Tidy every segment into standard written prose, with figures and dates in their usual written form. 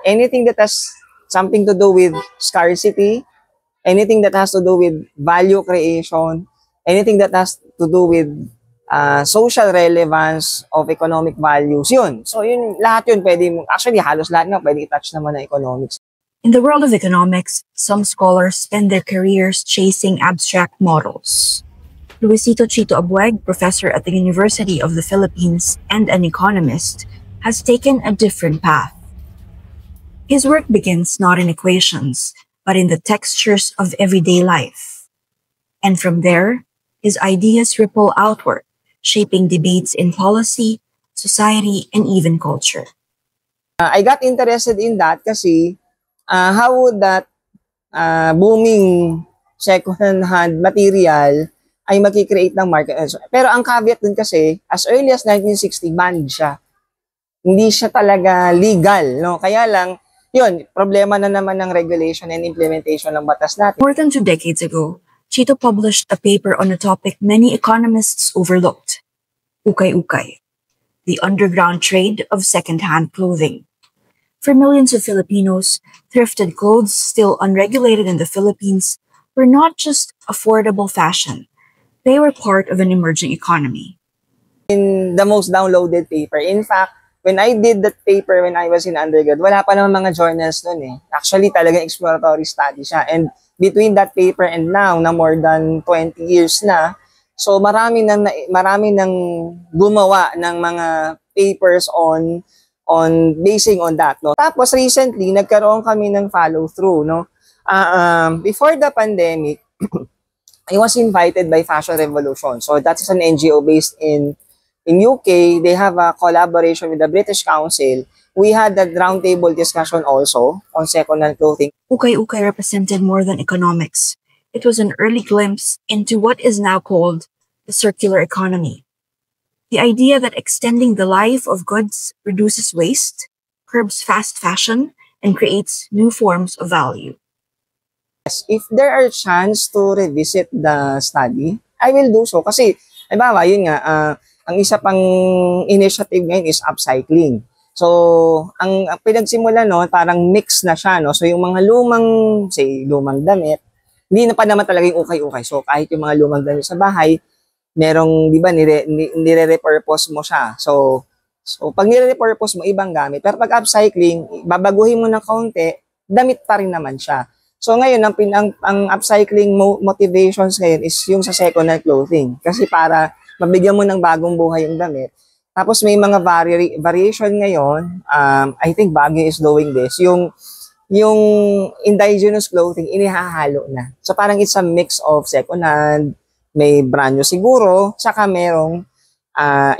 anything that has something to do with scarcity, anything that has to do with value creation, anything that has to do with social relevance of economic values, yun. So yun, lahat yun pwede mo, actually halos lahat nga pwede i-touch naman ng economics. In the world of economics, some scholars spend their careers chasing abstract models. Luisito Chito Abueg, professor at the University of the Philippines and an economist, has taken a different path. His work begins not in equations, but in the textures of everyday life. And from there, his ideas ripple outward, shaping debates in policy, society, and even culture. I got interested in that kasi how would that booming second-hand material ay magkikreate ng market. Pero ang caveat dun kasi, as early as 1960, banned siya. Hindi siya talaga legal, no? Kaya lang, yun, problema na naman ng regulation and implementation ng batas natin. More than 2 decades ago, Chito published a paper on a topic many economists overlooked: ukay-ukay, the underground trade of second-hand clothing. For millions of Filipinos, thrifted clothes still unregulated in the Philippines were not just affordable fashion. They were part of an emerging economy. In the most downloaded paper. In fact, when I did that paper when I was in undergrad, wala pa naman mga journals nun eh. Actually, talagang exploratory study siya. And between that paper and now, na more than 20 years na, so marami nang gumawa ng mga papers on basing on that, no. Tapos recently nagkaroon kami ng follow through, no. Before the pandemic, I was invited by Fashion Revolution. So that's an NGO based in UK. They have a collaboration with the British Council. We had a roundtable discussion also on second-hand clothing. Ukay-ukay represented more than economics. It was an early glimpse into what is now called the circular economy. The idea that extending the life of goods reduces waste, curbs fast fashion, and creates new forms of value. If there are chance to revisit the study, I will do so. Kasi, halimbawa, yun nga, ang isa pang initiative ngayon is upcycling. So, ang pinagsimula, no, parang mix na siya, no. So, yung mga lumang damit, hindi na pa naman talaga yung ukay-ukay. So, kahit yung mga lumang damit sa bahay, merong, di ba, nire-repurpose mo siya. So pag nire-repurpose mo, ibang gamit. Pero pag upcycling, babaguhin mo ng kaunti, damit pa rin naman siya. So ngayon, ang upcycling motivations ngayon is yung sa second-hand clothing. Kasi para mabigyan mo ng bagong buhay yung damit. Tapos may mga variation ngayon, I think Baguio is doing this, yung indigenous clothing, inihahalo na. So parang it's a mix of second-hand, may brand new siguro, saka merong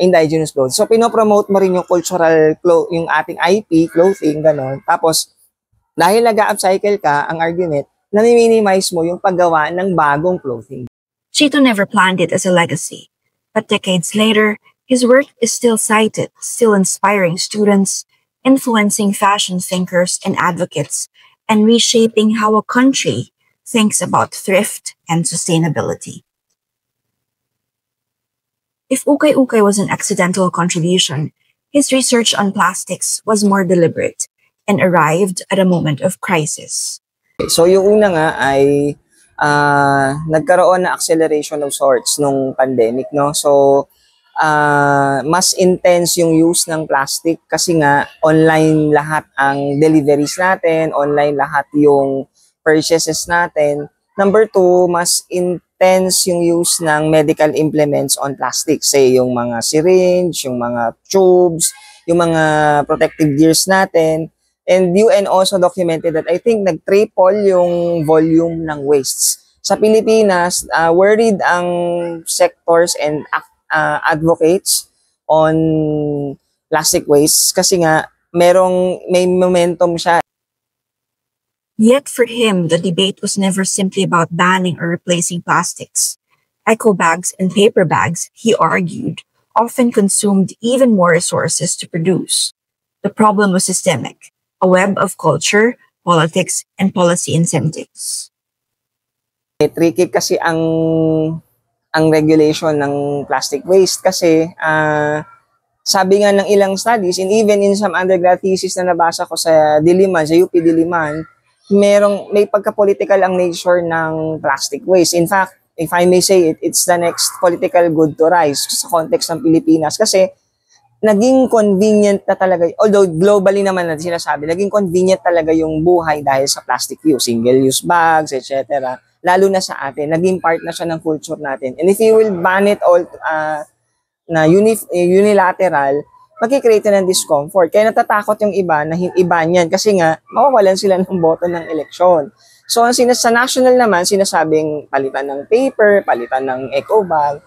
indigenous clothing. So pinopromote mo rin yung cultural, yung ating IP, clothing, gano'n. Tapos, dahil nag-upcycle ka, ang argument, nami-minimize mo yung paggawa ng bagong clothing. Chito never planned it as a legacy, but decades later, his work is still cited, still inspiring students, influencing fashion thinkers and advocates, and reshaping how a country thinks about thrift and sustainability. If ukay-ukay was an accidental contribution, his research on plastics was more deliberate and arrived at a moment of crisis. So yung una nga ay nagkaroon na acceleration of sorts nung pandemic, no? So mas intense yung use ng plastic kasi nga online lahat ang deliveries natin, online lahat yung purchases natin. Number two, mas intense yung use ng medical implements on plastic. Say yung mga syringe, yung mga tubes, yung mga protective gears natin. And UN also documented that I think nag-triple yung volume ng wastes. Sa Pilipinas, worried ang sectors and advocates on plastic waste kasi nga may momentum siya. Yet for him, the debate was never simply about banning or replacing plastics. Eco bags and paper bags, he argued, often consumed even more resources to produce. The problem was systemic. A web of culture, politics, and policy incentives. Tricky kasi ang regulation ng plastic waste kasi sabi nga ng ilang studies, and even in some undergrad thesis na nabasa ko sa Diliman, sa UP Diliman, may pagka-political ang nature ng plastic waste. In fact, if I may say it, it's the next political good to rise sa context ng Pilipinas kasi naging convenient na talaga, although globally naman na sinasabi, naging convenient talaga yung buhay dahil sa plastic use, single-use bags, etc. Lalo na sa atin, naging part na siya ng culture natin. And if you will ban it all na unilateral, magkikreate ng discomfort. Kaya natatakot yung iba na iba niyan kasi nga mawawalan sila ng boto ng eleksyon. So sa national naman, sinasabing palitan ng paper, palitan ng eco bag.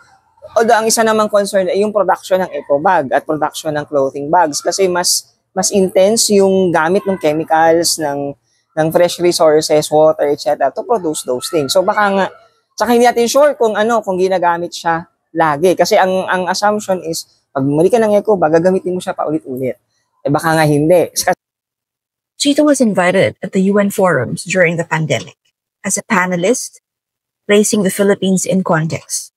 Although ang isa namang concern ay yung production ng eco bag at production ng clothing bags kasi mas intense yung gamit ng chemicals, ng fresh resources, water, etc. to produce those things. So baka nga, saka hindi natin sure kung ginagamit siya lagi. Kasi ang assumption is, pag bumili ka ng eco bag, gagamitin mo siya paulit-ulit. Baka nga hindi. Chito was invited at the UN forums during the pandemic as a panelist, placing the Philippines in context.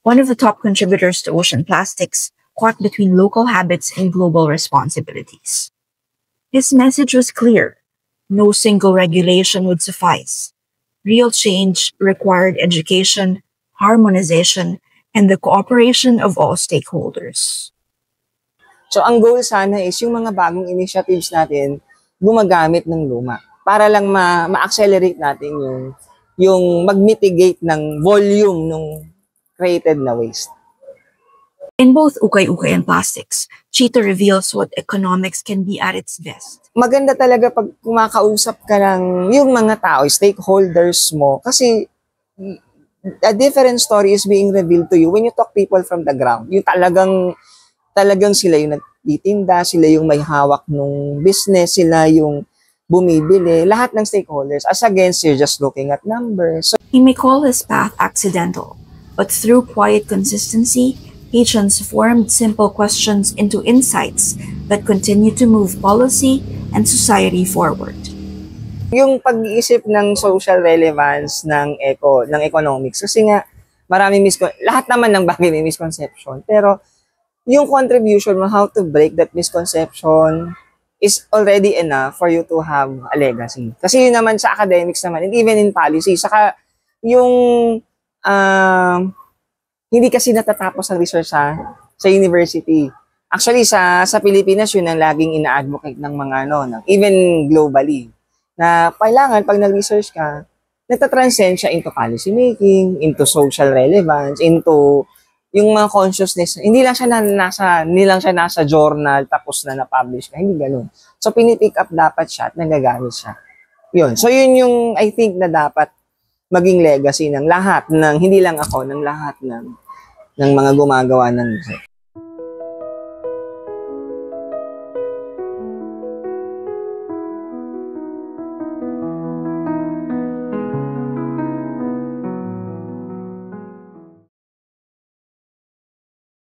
One of the top contributors to ocean plastics caught between local habits and global responsibilities. His message was clear. No single regulation would suffice. Real change required education, harmonization, and the cooperation of all stakeholders. So ang goal sana is yung mga bagong initiatives natin gumagamit ng luma para lang ma-accelerate natin yung mag-mitigate ng volume ng created na waste. In both ukay-ukay and plastics, Chito reveals what economics can be at its best. Maganda talaga pag kumakausap ka ng yung mga tao, stakeholders mo, kasi a different story is being revealed to you when you talk people from the ground. Yung talagang sila yung nagtitinda, sila yung may hawak ng business, sila yung bumibili, lahat ng stakeholders. As against, you're just looking at numbers. So, he may call his path accidental, but through quiet consistency, he transformed simple questions into insights that continue to move policy and society forward. Yung pag-iisip ng social relevance ng economics, kasi nga lahat naman ng bagay may misconception, pero yung contribution mo, how to break that misconception is already enough for you to have a legacy. Kasi yun naman sa academics naman, and even in policy, saka yung hindi kasi natatapos ang research sa university. Actually, sa Pilipinas, yun ang laging ina-advocate ng mga even globally, na kailangan pag nag-research ka, natatranscend siya into policy making, into social relevance, into yung mga consciousness. Hindi lang siya nasa journal tapos na na-publish ka. Hindi ganun. So, pinipick up dapat siya at nagagamit siya. Yun. So, yun yung I think na dapat maging legacy ng lahat, hindi lang ako, ng lahat ng mga gumagawa ng research.